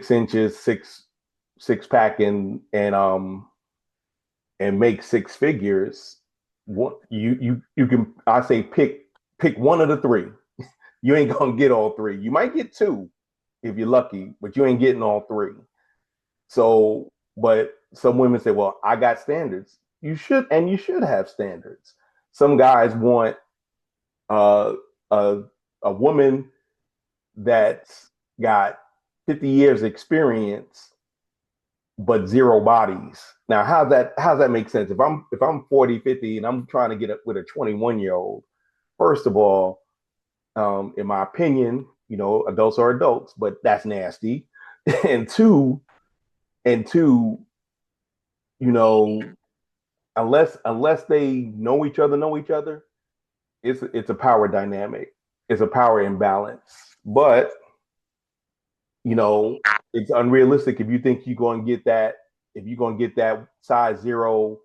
6 inches, six pack, and make six figures, what you can, I say, pick one of the three. You ain't gonna get all three. You might get two if you're lucky, but you ain't getting all three. So, but some women say, "Well, I got standards." You should have standards. Some guys want uh, a a woman that's got 50 years experience but zero bodies. Now, how's that make sense? If I'm 40, 50 and I'm trying to get up with a 21-year-old, first of all, in my opinion, adults are adults, but that's nasty. and two, and two, you know, unless they know each other, it's a power dynamic. It's a power imbalance. But you know, it's unrealistic if you think you're going to get that, if you're going to get that size zero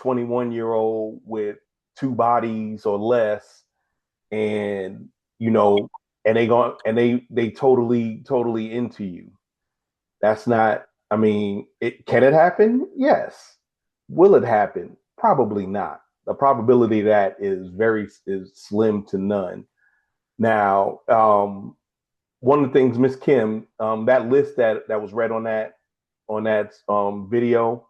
21-year-old with two bodies or less, and you know, and they totally into you. That's not. I mean, can it happen? Yes. Will it happen? Probably not. The probability of that is slim to none. Now, one of the things, Miss Kim, that list that was read on that video,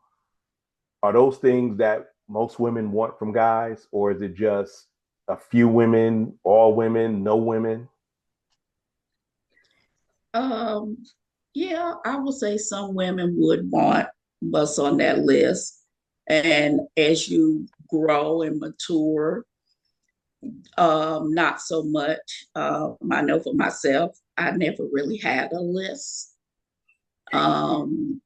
are those things that most women want from guys, or is it just a few women, all women, no women? Um, yeah, I would say some women would want what's on that list. And as you grow and mature, not so much. I know for myself, I never really had a list. Um,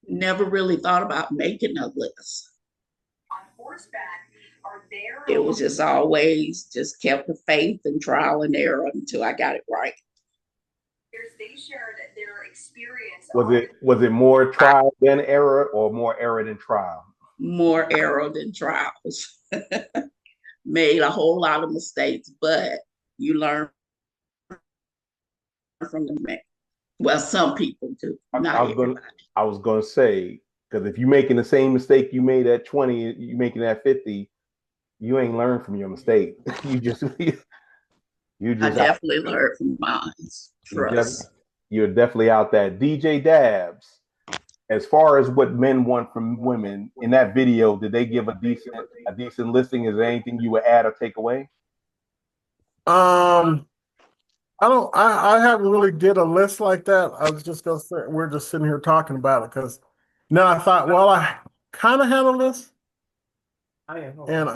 Never really thought about making a list. It was just always just kept the faith and trial and error until I got it right. Was it more trial than error, or more error than trial? More error than trials. Made a whole lot of mistakes, but you learn from the mistake. Well, some people do, I, not I was going everybody. I was going to say, because if you're making the same mistake you made at 20, you making it at 50, you ain't learned from your mistake. you I just out, definitely learned from mine. you def, Trust. you're definitely out that DJ Dabs. As far as what men want from women in that video, did they give a decent listing? Is there anything you would add or take away? Um, I don't. I haven't really did a list like that. I was just gonna say we're just sitting here talking about it because now I thought, well, I kind of had a list, and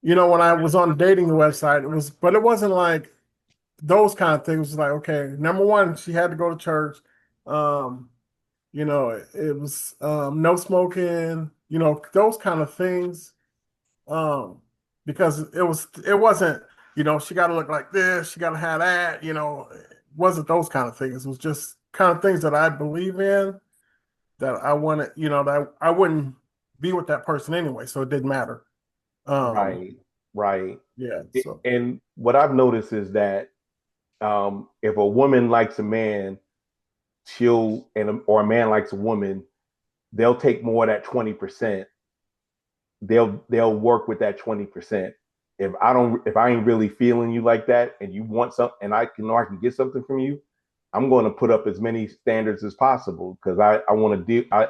when I was on the dating website, but it wasn't like those kind of things. It was like, okay, number one, she had to go to church. Um, it was no smoking. Those kind of things. Um, because it wasn't, she got to look like this, she got to have that, it wasn't those kind of things. It was just kind of things that I believe in that I wanted, that I wouldn't be with that person anyway, so it didn't matter. Um, Right, right. yeah, so And what I've noticed is that if a woman likes a man, or a man likes a woman, they'll take more of that 20%. They'll work with that 20%. If I ain't really feeling you like that, and you want something, and I can get something from you, I'm going to put up as many standards as possible, because I want to do I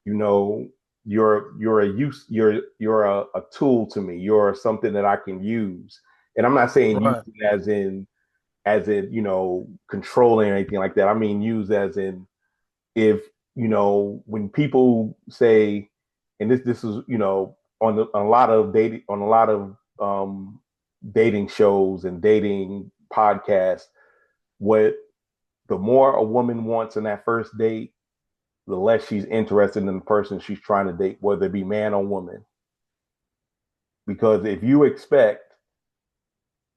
you know you're a tool to me. You're something that I can use. And I'm not saying use right. it as in controlling or anything like that. I mean use as in, if when people say, and this is on a lot of dating shows and dating podcasts, what the more a woman wants in that first date, the less she's interested in the person she's trying to date, whether it be man or woman. Because if you expect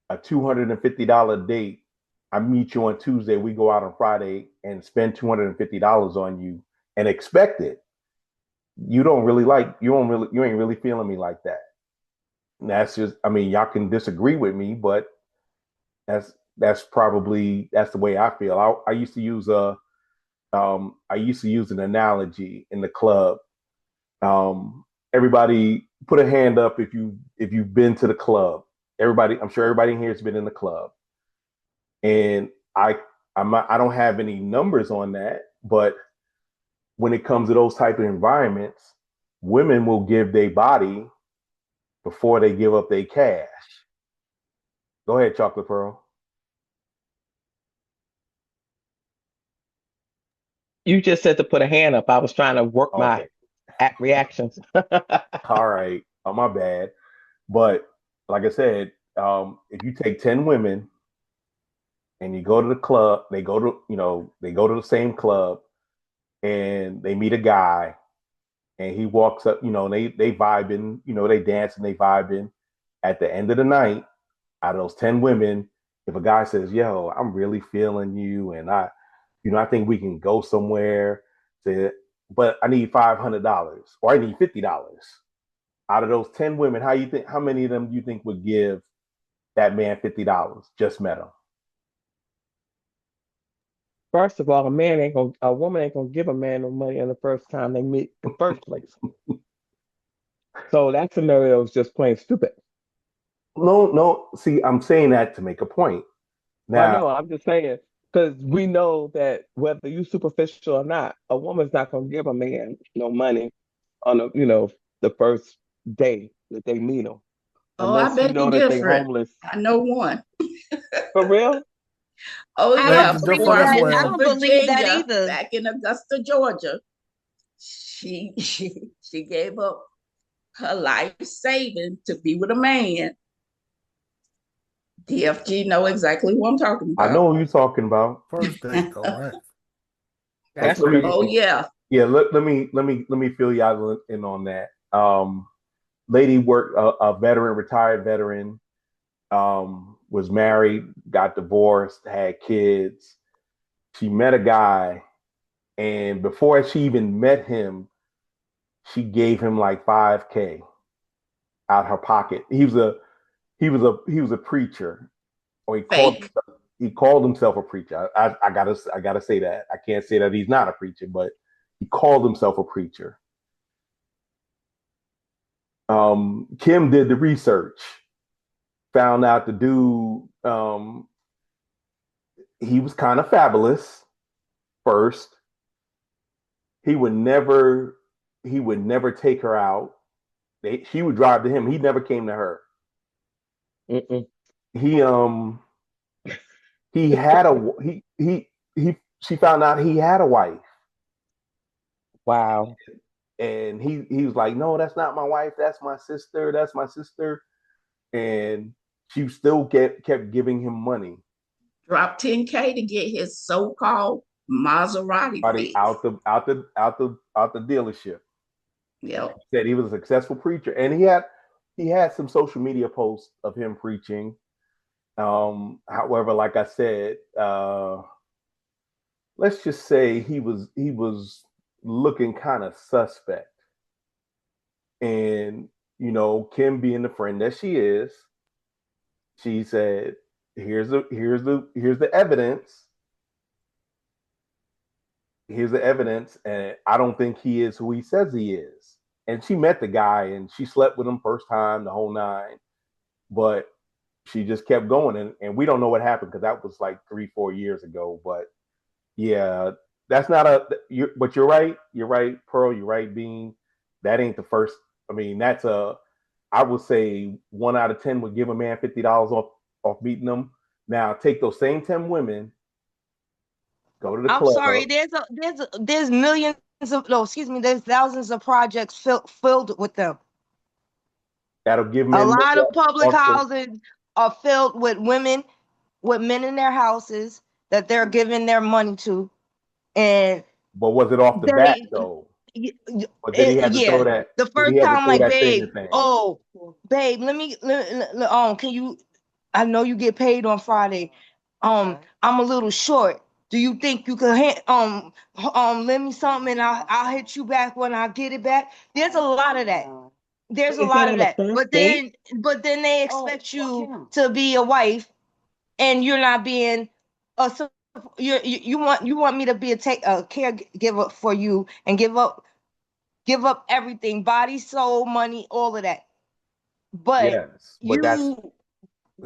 a $250 date, I meet you on Tuesday, we go out on Friday and spend $250 on you and expect it, you ain't really feeling me like that. And that's just, I mean, y'all can disagree with me, but that's that's the way I feel. I used to use an analogy in the club. Everybody put a hand up if you've been to the club. Everybody, I'm sure everybody in here has been in the club. And I don't have any numbers on that, but when it comes to those type of environments, women will give their body before they give up their cash. Go ahead, Chocolate Pearl. You just said to put a hand up. I was trying to work Okay. my reactions. All right. Oh, my bad. But like I said, if you take 10 women and you go to the club, they go to the same club and they meet a guy and he walks up, they vibing, they dancing, they vibing. At the end of the night, out of those 10 women, if a guy says, yo, I'm really feeling you and I think we can go somewhere but I need $500 or I need $50. Out of those 10 women, how many of them do you think would give that man $50? Just met him. First of all, a woman ain't gonna give a man no money in the first time they meet in the first place. So that scenario is just plain stupid. No. See, I'm saying that to make a point. I Now, know, I'm just saying, because we know that whether you superficial or not, a woman's not gonna give a man no money on the first day that they meet him, Oh, I unless you beg to know that they differ. homeless. I know one. For real? Oh I yeah, don't from believe that. I Birmingham, don't believe that Virginia, either. back in Augusta, Georgia. She gave up her life saving to be with a man. DFG know exactly what I'm talking I about. know who you're talking about. First date, though, right? That's Let me- crazy. Oh yeah. Yeah, let me fill y'all in on that. Lady worked a retired veteran, was married, got divorced, had kids. She met a guy, and before she even met him, she gave him like $5K out her pocket. He was a preacher, or Fake. he called himself a preacher. I gotta say that. I can't say that he's not a preacher, but he called himself a preacher. Kim did the research, found out the dude, he was kind of fabulous first. He would never take her out. She would drive to him. He never came to her. Mm-mm. He had she found out he had a wife. Wow. And he was like, no, that's not my wife. That's my sister. That's my sister. And she still kept giving him money. Dropped 10K to get his so-called Maserati fixed. Out the dealership. Yep. Said he was a successful preacher, and he had some social media posts of him preaching. However, like I said, let's just say he was looking kind of suspect. And Kim, being the friend that she is, she said, here's the evidence. Here's the evidence, and I don't think he is who he says he is. And she met the guy, and she slept with him first time, the whole nine. But she just kept going, and we don't know what happened because that was like 3-4 years ago. But yeah, that's not but you're right. You're right, Pearl. You're right, Bean. That ain't the first. I mean, I would say 1 out of 10 would give a man $50 off meeting them. Now take those same 10 women, go to the I'm club. sorry. There's millions of there's thousands of projects filled with them. That'll give A men lot of public also. houses are filled with women, with men in their houses that they're giving their money to, and But was it off the bat though? Or did he have to throw that? The Did first he have to time, throw like, that babe, thing? oh, babe, can you? I know you get paid on Friday. I'm a little short. Do you think you could lend me something and I'll hit you back when I get it back? There's a lot of that. There's a Is lot that of on the that. first date? But then they expect you to be a wife and you're not being a you want me to be a caregiver for you and give up everything, body, soul, money, all of that. But Yes, but that's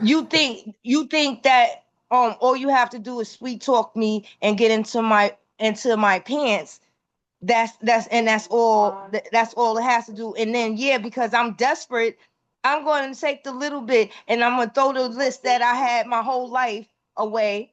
you think that all you have to do is sweet talk me and get into my pants. That's all it has to do. And then because I'm desperate, I'm going to take the little bit and I'm going to throw the list that I had my whole life away